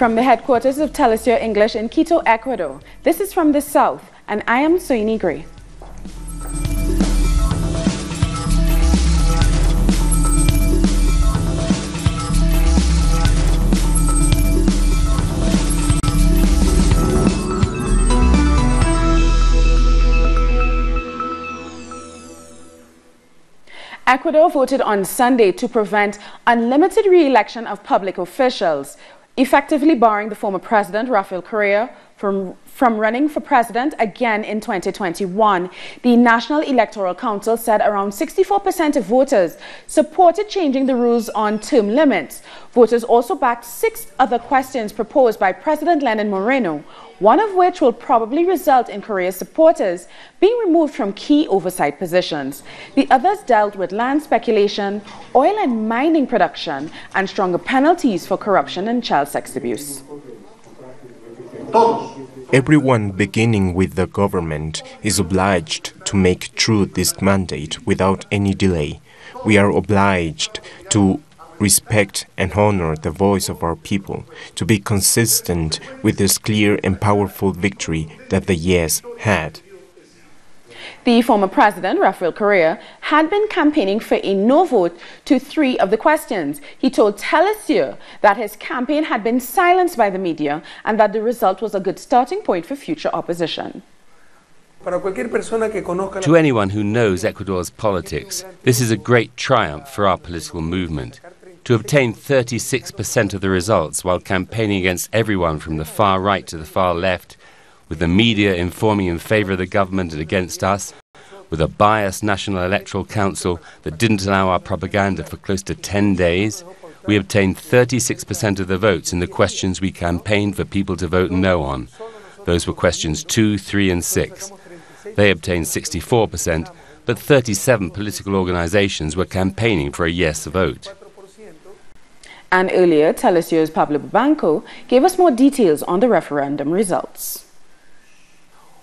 From the headquarters of Telesur English in Quito, Ecuador, this is From the South, and I am Soini Gray. Ecuador voted on Sunday to prevent unlimited re-election of public officials, effectively barring the former president, Rafael Correa, from running for president again in 2021. The National Electoral Council said around 64% of voters supported changing the rules on term limits. Voters also backed 6 other questions proposed by President Lenin Moreno, one of which will probably result in Correa's supporters being removed from key oversight positions. The others dealt with land speculation, oil and mining production, and stronger penalties for corruption and child sex abuse. Everyone, beginning with the government, is obliged to make true this mandate without any delay. We are obliged to respect and honor the voice of our people, to be consistent with this clear and powerful victory that the yes had. The former president, Rafael Correa, had been campaigning for a no vote to 3 of the questions. He told Telesur that his campaign had been silenced by the media and that the result was a good starting point for future opposition. To anyone who knows Ecuador's politics, this is a great triumph for our political movement. To obtain 36% of the results while campaigning against everyone from the far right to the far left, with the media informing in favor of the government and against us, with a biased National Electoral Council that didn't allow our propaganda for close to 10 days, we obtained 36% of the votes in the questions we campaigned for people to vote no on. Those were questions 2, 3 and 6. They obtained 64%, but 37 political organizations were campaigning for a yes vote. And earlier, Telesur's Pablo Banco gave us more details on the referendum results.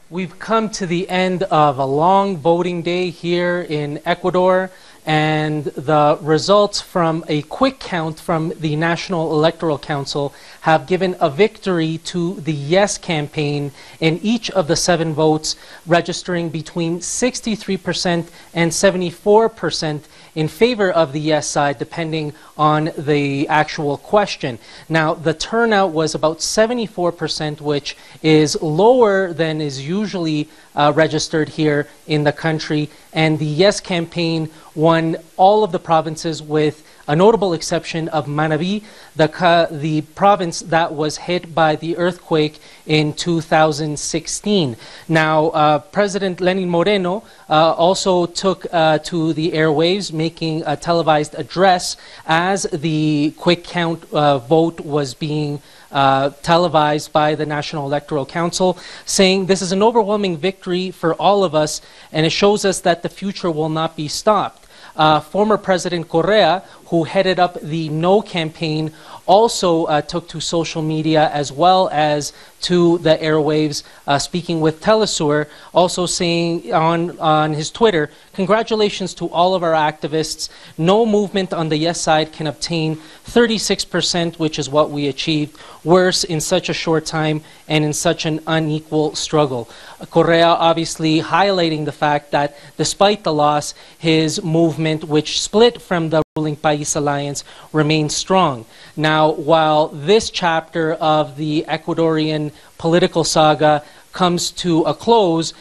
We've come to the end of a long voting day here in Ecuador, and the results from a quick count from the National Electoral Council have given a victory to the yes campaign in each of the 7 votes, registering between 63% and 74% in favor of the yes side, depending on the actual question. Now, the turnout was about 74%, which is lower than is usually registered here in the country, and the yes campaign won all of the provinces with a notable exception of Manabí, the province that was hit by the earthquake in 2016. Now, President Lenin Moreno also took to the airwaves, making a televised address as the quick count vote was being televised by the National Electoral Council, saying this is an overwhelming victory for all of us, and it shows us that the future will not be stopped. Former President Correa, who headed up the No campaign, also took to social media as well as to the airwaves, speaking with Telesur, also saying on his Twitter, "Congratulations to all of our activists. No movement on the yes side can obtain 36%, which is what we achieved. Worse in such a short time and in such an unequal struggle." Correa obviously highlighting the fact that despite the loss, his movement, which split from the ruling País Alliance, remains strong. Now, while this chapter of the Ecuadorian political saga comes to a close,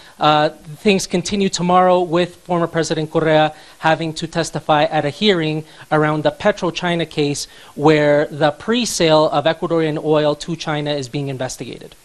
things continue tomorrow with former President Correa having to testify at a hearing around the PetroChina case, where the pre-sale of Ecuadorian oil to China is being investigated.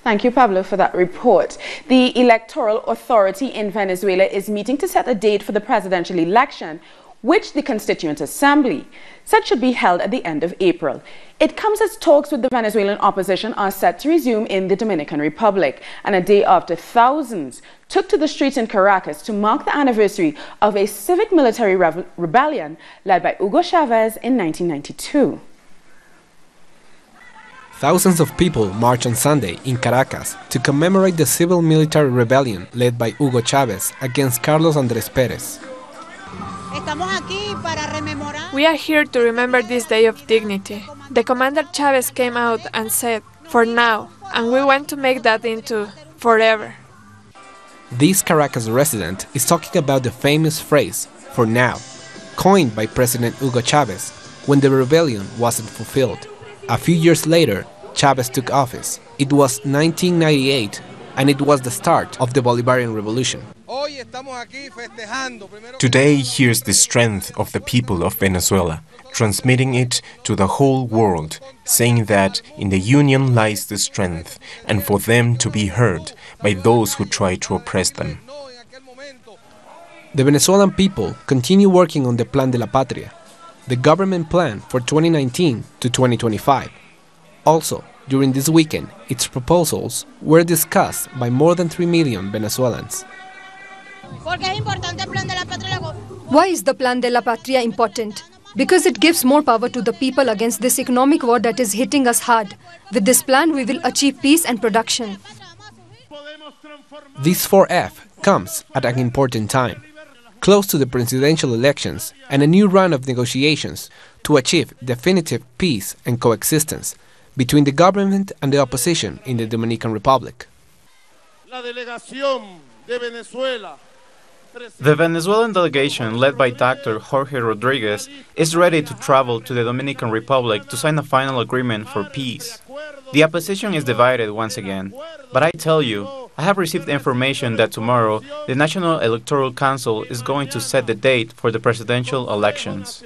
Thank you, Pablo, for that report. The Electoral Authority in Venezuela is meeting to set a date for the presidential election, which the Constituent Assembly said should be held at the end of April. It comes as talks with the Venezuelan opposition are set to resume in the Dominican Republic, and a day after thousands took to the streets in Caracas to mark the anniversary of a civic-military rebellion led by Hugo Chavez in 1992. Thousands of people marched on Sunday in Caracas to commemorate the civil-military rebellion led by Hugo Chavez against Carlos Andrés Pérez. We are here to remember this day of dignity. The Commander Chavez came out and said, "For now," and we want to make that into forever. This Caracas resident is talking about the famous phrase, "for now," coined by President Hugo Chavez when the rebellion wasn't fulfilled. A few years later, Chavez took office. It was 1998, and it was the start of the Bolivarian Revolution. Today, here's the strength of the people of Venezuela, transmitting it to the whole world, saying that in the union lies the strength, and for them to be heard by those who try to oppress them. The Venezuelan people continue working on the Plan de la Patria, the government plan for 2019 to 2025. Also, during this weekend, its proposals were discussed by more than 3 million Venezuelans. Why is the Plan de la Patria important? Because it gives more power to the people against this economic war that is hitting us hard. With this plan, we will achieve peace and production. This 4F comes at an important time, close to the presidential elections and a new round of negotiations to achieve definitive peace and coexistence between the government and the opposition in the Dominican Republic. The Venezuelan delegation, led by Dr. Jorge Rodriguez, is ready to travel to the Dominican Republic to sign a final agreement for peace. The opposition is divided once again, but I tell you, I have received information that tomorrow the National Electoral Council is going to set the date for the presidential elections.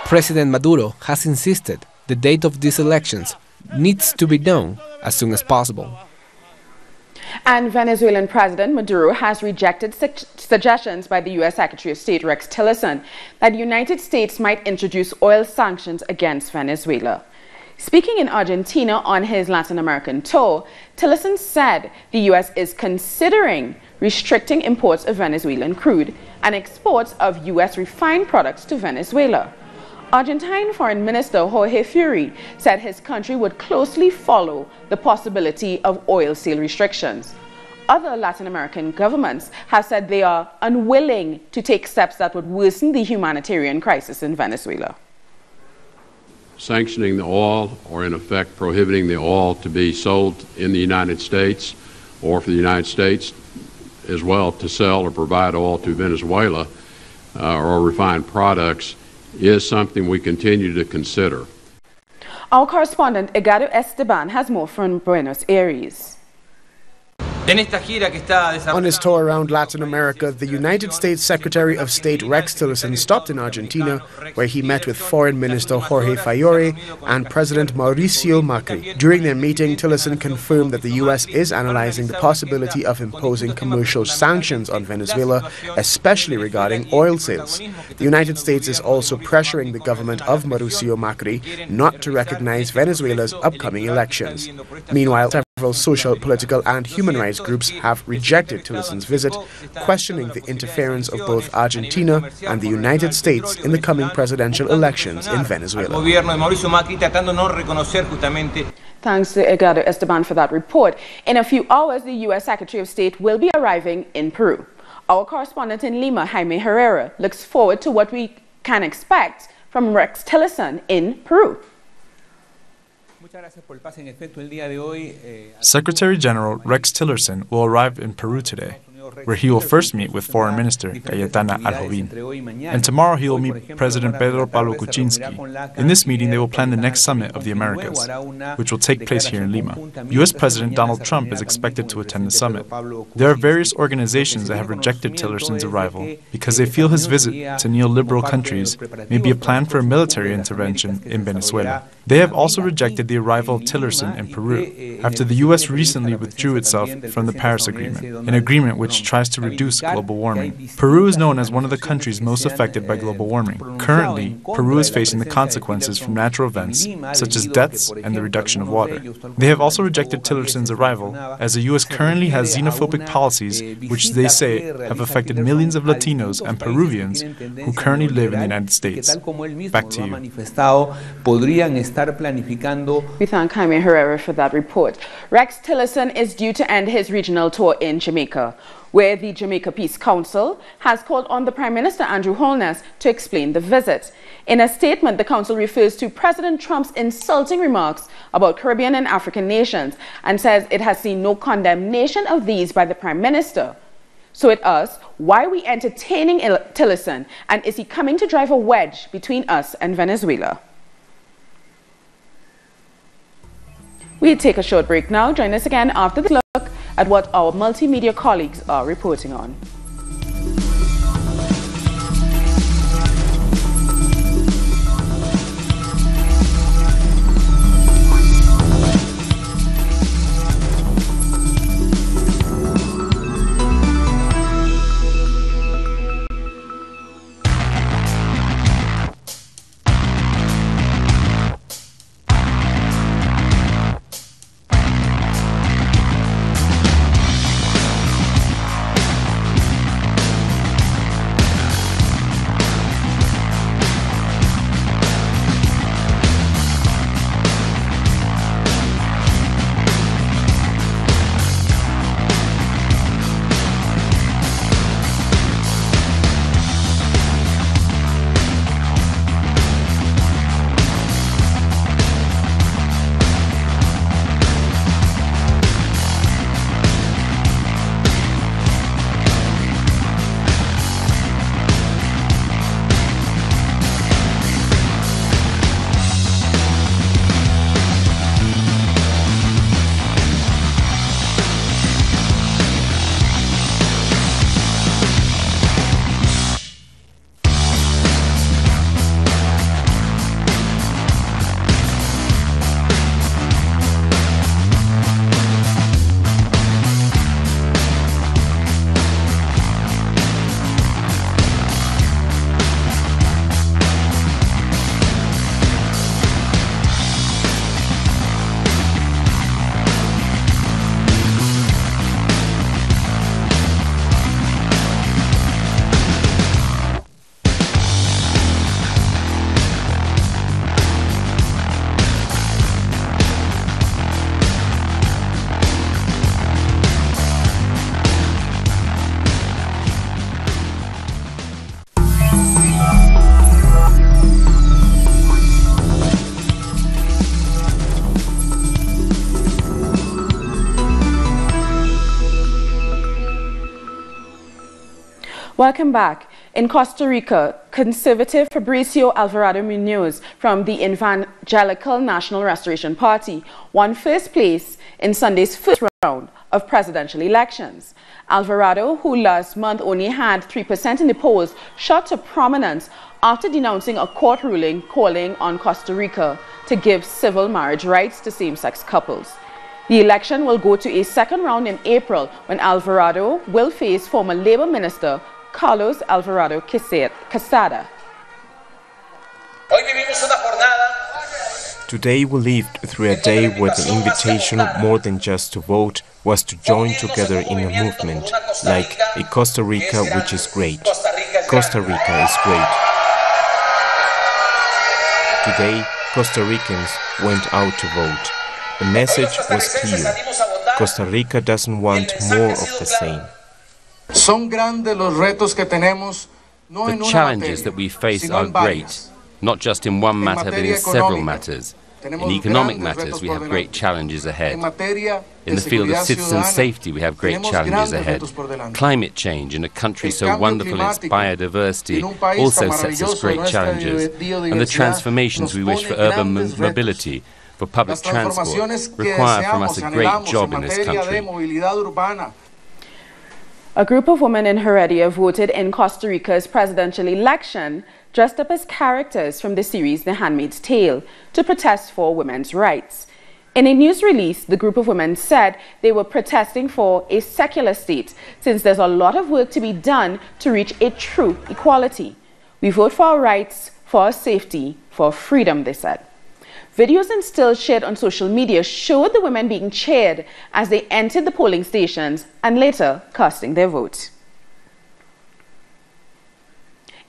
President Maduro has insisted the date of these elections needs to be known as soon as possible. And Venezuelan President Maduro has rejected suggestions by the U.S. Secretary of State Rex Tillerson that the United States might introduce oil sanctions against Venezuela. Speaking in Argentina on his Latin American tour, Tillerson said the U.S. is considering restricting imports of Venezuelan crude and exports of U.S. refined products to Venezuela. Argentine Foreign Minister Jorge Fury said his country would closely follow the possibility of oil sale restrictions. Other Latin American governments have said they are unwilling to take steps that would worsen the humanitarian crisis in Venezuela. Sanctioning the oil, or in effect prohibiting the oil to be sold in the United States, or for the United States as well to sell or provide oil to Venezuela or refined products, is something we continue to consider. Our correspondent Edgardo Esteban has more from Buenos Aires. On his tour around Latin America, the United States Secretary of State Rex Tillerson stopped in Argentina, where he met with Foreign Minister Jorge Fiore and President Mauricio Macri. During their meeting, Tillerson confirmed that the U.S. is analyzing the possibility of imposing commercial sanctions on Venezuela, especially regarding oil sales. The United States is also pressuring the government of Mauricio Macri not to recognize Venezuela's upcoming elections. Meanwhile, several social, political, and human rights groups have rejected Tillerson's visit, questioning the interference of both Argentina and the United States in the coming presidential elections in Venezuela. Thanks to Edgardo Esteban for that report. In a few hours, the U.S. Secretary of State will be arriving in Peru. Our correspondent in Lima, Jaime Herrera, looks forward to what we can expect from Rex Tillerson in Peru. Secretary General Rex Tillerson will arrive in Peru today, where he will first meet with Foreign Minister Cayetana Aljovín. And tomorrow he will meet President Pedro Pablo Kuczynski. In this meeting, they will plan the next summit of the Americas, which will take place here in Lima. U.S. President Donald Trump is expected to attend the summit. There are various organizations that have rejected Tillerson's arrival because they feel his visit to neoliberal countries may be a plan for a military intervention in Venezuela. They have also rejected the arrival of Tillerson in Peru, after the U.S. recently withdrew itself from the Paris Agreement, an agreement which tries to reduce global warming. Peru is known as one of the countries most affected by global warming. Currently, Peru is facing the consequences from natural events, such as deaths and the reduction of water. They have also rejected Tillerson's arrival, as the U.S. currently has xenophobic policies which they say have affected millions of Latinos and Peruvians who currently live in the United States. Back to you. We thank Jaime Herrera for that report. Rex Tillerson is due to end his regional tour in Jamaica. where the Jamaica Peace Council has called on the Prime Minister Andrew Holness to explain the visit. In a statement, the council refers to President Trump's insulting remarks about Caribbean and African nations and says it has seen no condemnation of these by the Prime Minister. So it asks, why are we entertaining Tillerson, and is he coming to drive a wedge between us and Venezuela? We'll take a short break now. Join us again after this look at what our multimedia colleagues are reporting on. Welcome back. In Costa Rica, conservative Fabricio Alvarado Munoz from the Evangelical National Restoration Party won first place in Sunday's first round of presidential elections. Alvarado, who last month only had 3% in the polls, shot to prominence after denouncing a court ruling calling on Costa Rica to give civil marriage rights to same-sex couples. The election will go to a second round in April when Alvarado will face former Labor Minister Carlos Alvarado Quesada. Today we lived through a day where the invitation, more than just to vote, was to join together in a movement, like a Costa Rica which is great. Costa Rica is great. Today, Costa Ricans went out to vote. The message was clear. Costa Rica doesn't want more of the same. The challenges that we face are great, not just in one matter but in several matters. In economic matters we have great challenges ahead. In the field of citizen safety we have great challenges ahead. Climate change in a country so wonderful in its biodiversity also sets us great challenges. And the transformations we wish for urban mobility, for public transport, require from us a great job in this country. A group of women in Heredia voted in Costa Rica's presidential election dressed up as characters from the series The Handmaid's Tale to protest for women's rights. In a news release, the group of women said they were protesting for a secular state since there's a lot of work to be done to reach a true equality. We vote for our rights, for our safety, for freedom, they said. Videos and stills shared on social media showed the women being cheered as they entered the polling stations and later casting their votes.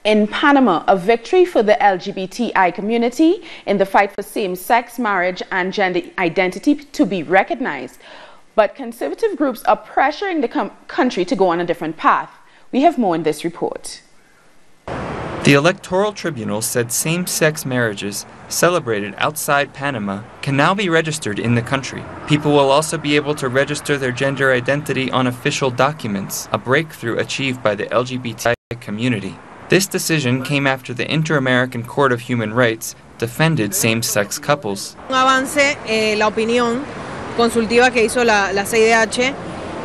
In Panama, a victory for the LGBTI community in the fight for same-sex marriage and gender identity to be recognized. but conservative groups are pressuring the country to go on a different path. We have more in this report. The Electoral Tribunal said same-sex marriages celebrated outside Panama can now be registered in the country. People will also be able to register their gender identity on official documents, a breakthrough achieved by the LGBTI community. This decision came after the Inter-American Court of Human Rights defended same-sex couples. Un avance, la opinión consultiva que hizo la CIDH.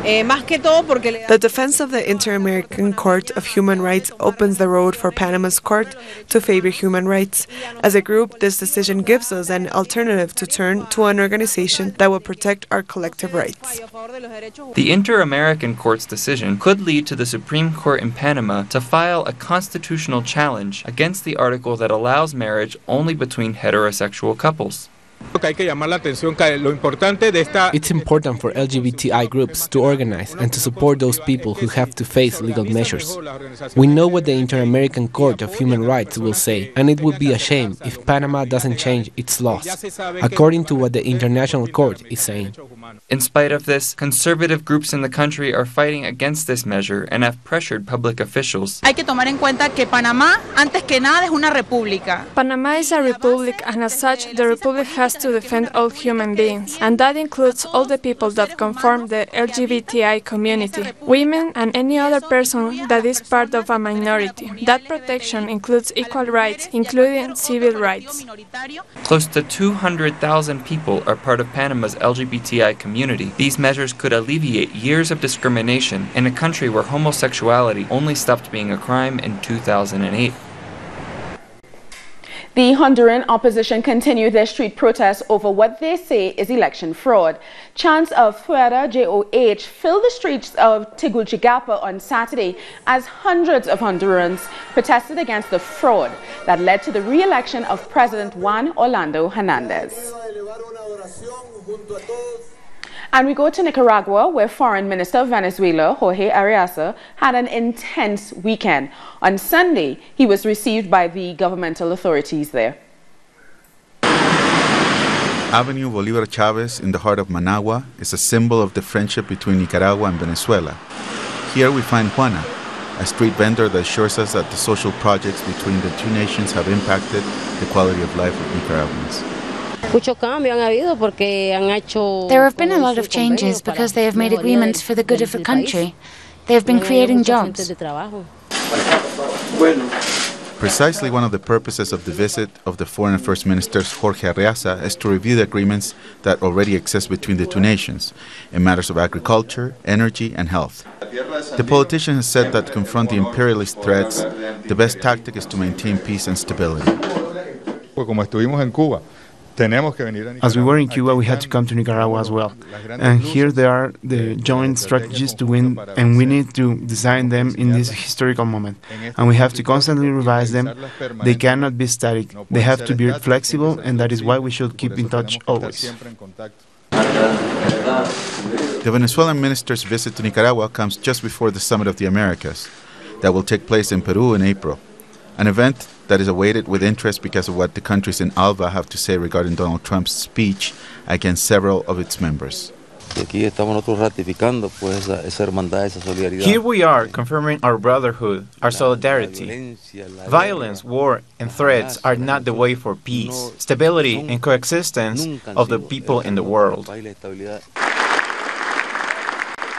The defense of the Inter-American Court of Human Rights opens the road for Panama's court to favor human rights. As a group, this decision gives us an alternative to turn to an organization that will protect our collective rights. The Inter-American Court's decision could lead to the Supreme Court in Panama to file a constitutional challenge against the article that allows marriage only between heterosexual couples. It's important for LGBTI groups to organize and to support those people who have to face legal measures. We know what the Inter-American Court of Human Rights will say, and it would be a shame if Panama doesn't change its laws, according to what the International Court is saying. In spite of this, conservative groups in the country are fighting against this measure and have pressured public officials. Panama is a republic, and as such, the republic has to defend all human beings, and that includes all the people that conform the LGBTI community, women and any other person that is part of a minority. That protection includes equal rights, including civil rights. Close to 200,000 people are part of Panama's LGBTI community. These measures could alleviate years of discrimination in a country where homosexuality only stopped being a crime in 2008. The Honduran opposition continued their street protests over what they say is election fraud. Chants of Fuera JOH filled the streets of Tegucigalpa on Saturday as hundreds of Hondurans protested against the fraud that led to the re-election of President Juan Orlando Hernandez. And we go to Nicaragua, where Foreign Minister of Venezuela, Jorge Arreaza, had an intense weekend. On Sunday, he was received by the governmental authorities there. Avenue Bolívar Chávez in the heart of Managua is a symbol of the friendship between Nicaragua and Venezuela. Here we find Juana, a street vendor that assures us that the social projects between the two nations have impacted the quality of life of Nicaraguans. There have been a lot of changes because they have made agreements for the good of the country. They have been creating jobs. Precisely one of the purposes of the visit of the Foreign Affairs Minister Jorge Arreaza is to review the agreements that already exist between the two nations in matters of agriculture, energy, and health. The politician has said that to confront the imperialist threats, the best tactic is to maintain peace and stability. As we were in Cuba, we had to come to Nicaragua as well. And here there are the joint strategies to win, and we need to design them in this historical moment. And we have to constantly revise them. They cannot be static. They have to be flexible, and that is why we should keep in touch always. The Venezuelan minister's visit to Nicaragua comes just before the Summit of the Americas that will take place in Peru in April, an event that is awaited with interest because of what the countries in ALBA have to say regarding Donald Trump's speech against several of its members. Here we are confirming our brotherhood, our solidarity. Violence, war, and threats are not the way for peace, stability, and coexistence of the people in the world.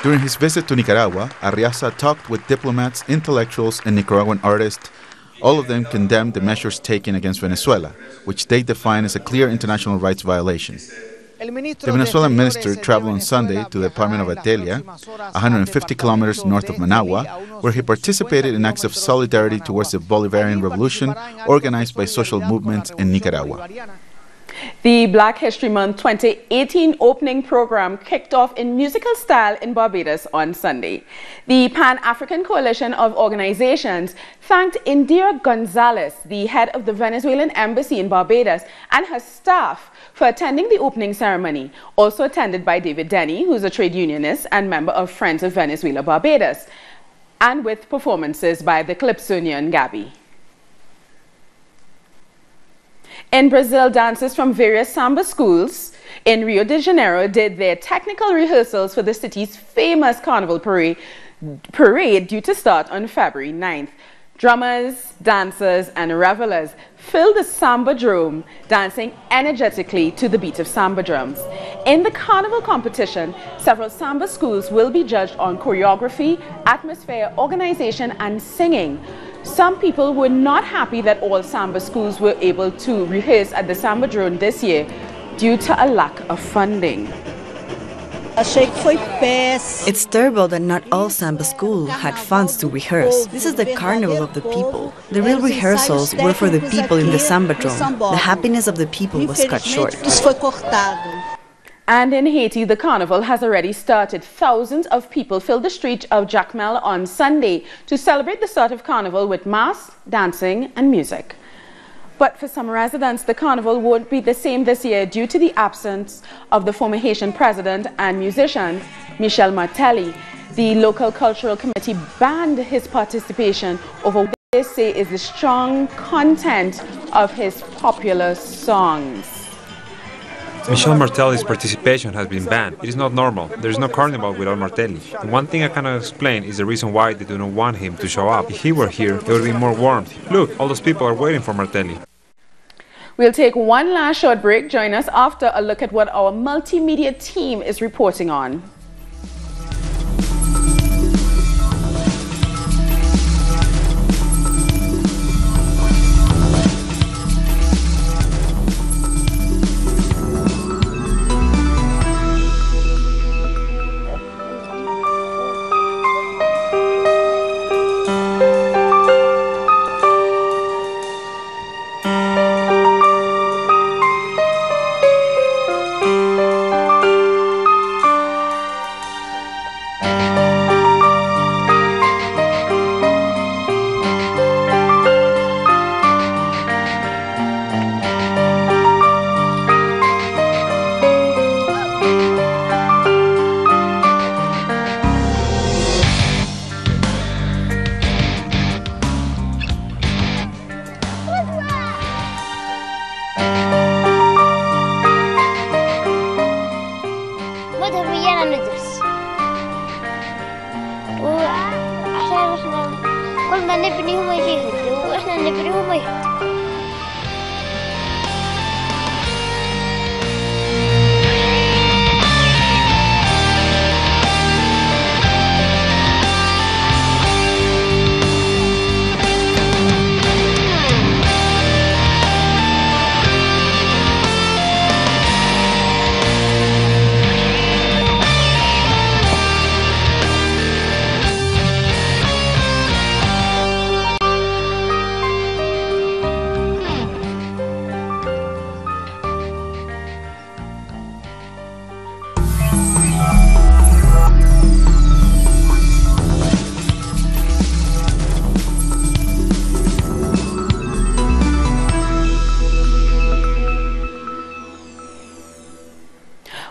During his visit to Nicaragua, Arreaza talked with diplomats, intellectuals, and Nicaraguan artists. All of them condemned the measures taken against Venezuela, which they define as a clear international rights violation. The Venezuelan minister traveled on Sunday to the department of Atelia, 150 kilometers north of Managua, where he participated in acts of solidarity towards the Bolivarian Revolution organized by social movements in Nicaragua. The Black History Month 2018 opening program kicked off in musical style in Barbados on Sunday. The Pan-African Coalition of Organizations thanked Indira Gonzalez, the head of the Venezuelan Embassy in Barbados, and her staff for attending the opening ceremony, also attended by David Denny, who's a trade unionist and member of Friends of Venezuela Barbados, and with performances by the Calypsonian Gabby. In Brazil, dancers from various samba schools in Rio de Janeiro did their technical rehearsals for the city's famous carnival parade due to start on February 9th. Drummers, dancers, and revelers filled the Samba Drome, dancing energetically to the beat of samba drums. In the carnival competition, several samba schools will be judged on choreography, atmosphere, organization, and singing. Some people were not happy that all samba schools were able to rehearse at the Samba Drome this year due to a lack of funding. It's terrible that not all samba schools had funds to rehearse. This is the carnival of the people. The real rehearsals were for the people in the Samba Drome. The happiness of the people was cut short. And in Haiti, the carnival has already started. Thousands of people filled the streets of Jacmel on Sunday to celebrate the start of carnival with mass, dancing, and music. But for some residents, the carnival won't be the same this year due to the absence of the former Haitian president and musician, Michel Martelly. The local cultural committee banned his participation over what they say is the strong content of his popular songs. Michel Martelly's participation has been banned. It is not normal. There is no carnival without Martelly. The one thing I cannot explain is the reason why they do not want him to show up. If he were here, there would be more warmth. Look, all those people are waiting for Martelly. We'll take one last short break. Join us after a look at what our multimedia team is reporting on.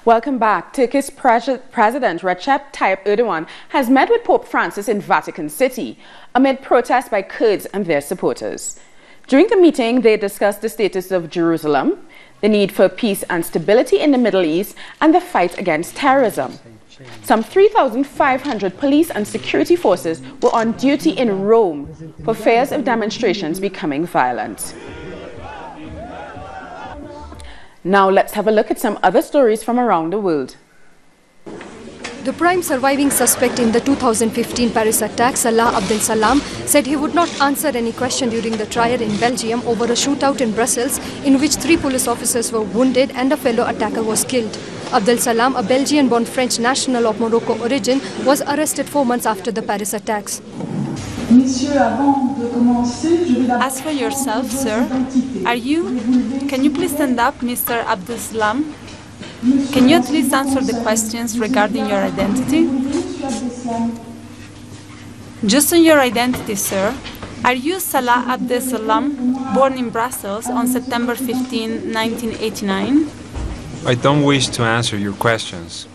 Welcome back. Turkish President Recep Tayyip Erdogan has met with Pope Francis in Vatican City amid protests by Kurds and their supporters. During the meeting, they discussed the status of Jerusalem, the need for peace and stability in the Middle East, and the fight against terrorism. Some 3,500 police and security forces were on duty in Rome for fears of demonstrations becoming violent. Now let's have a look at some other stories from around the world. The prime surviving suspect in the 2015 Paris attack, Salah Abdel Salam, said he would not answer any question during the trial in Belgium over a shootout in Brussels in which 3 police officers were wounded and a fellow attacker was killed. Abdel Salam, a Belgian-born French national of Morocco origin, was arrested 4 months after the Paris attacks. As for yourself, sir, can you please stand up, Mr. Abdel Salam? Can you at least answer the questions regarding your identity? Just on your identity, sir, are you Salah Abdel Salam, born in Brussels on September 15, 1989? I don't wish to answer your questions.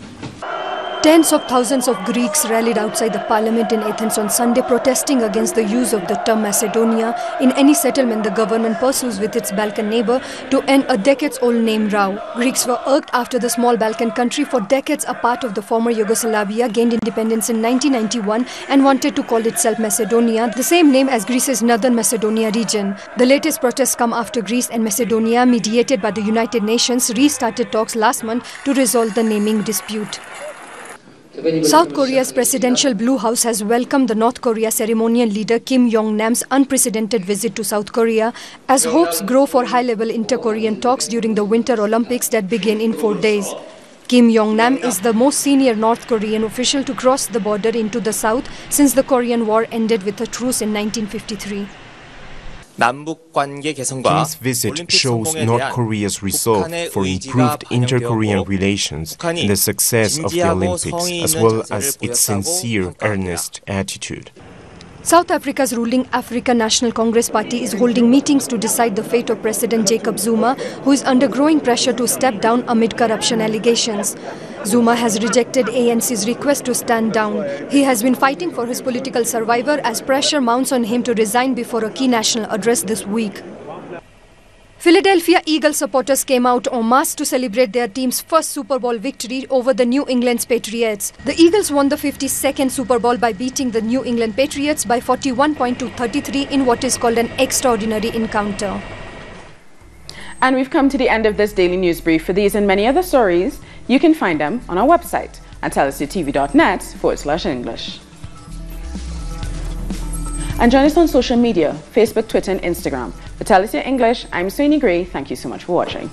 Tens of thousands of Greeks rallied outside the parliament in Athens on Sunday protesting against the use of the term Macedonia in any settlement the government pursues with its Balkan neighbor to end a decades-old name row. Greeks were irked after the small Balkan country, for decades a part of the former Yugoslavia, gained independence in 1991 and wanted to call itself Macedonia, the same name as Greece's northern Macedonia region. The latest protests come after Greece and Macedonia, mediated by the United Nations, restarted talks last month to resolve the naming dispute. South Korea's presidential Blue House has welcomed the North Korea ceremonial leader Kim Jong-nam's unprecedented visit to South Korea as hopes grow for high-level inter-Korean talks during the Winter Olympics that begin in 4 days. Kim Jong-nam is the most senior North Korean official to cross the border into the South since the Korean War ended with a truce in 1953. Kim's visit shows North Korea's resolve for improved inter-Korean relations and the success of the Olympics, as well as its sincere, earnest attitude. South Africa's ruling African National Congress Party is holding meetings to decide the fate of President Jacob Zuma, who is under growing pressure to step down amid corruption allegations. Zuma has rejected ANC's request to stand down. He has been fighting for his political survival as pressure mounts on him to resign before a key national address this week. Philadelphia Eagles supporters came out en masse to celebrate their team's first Super Bowl victory over the New England Patriots. The Eagles won the 52nd Super Bowl by beating the New England Patriots by 41 points to 33 in what is called an extraordinary encounter. And we've come to the end of this daily news brief. For these and many other stories, you can find them on our website at telesitv.net/English. And join us on social media, Facebook, Twitter and Instagram. For Telesur English, I'm Soini Gray. Thank you so much for watching.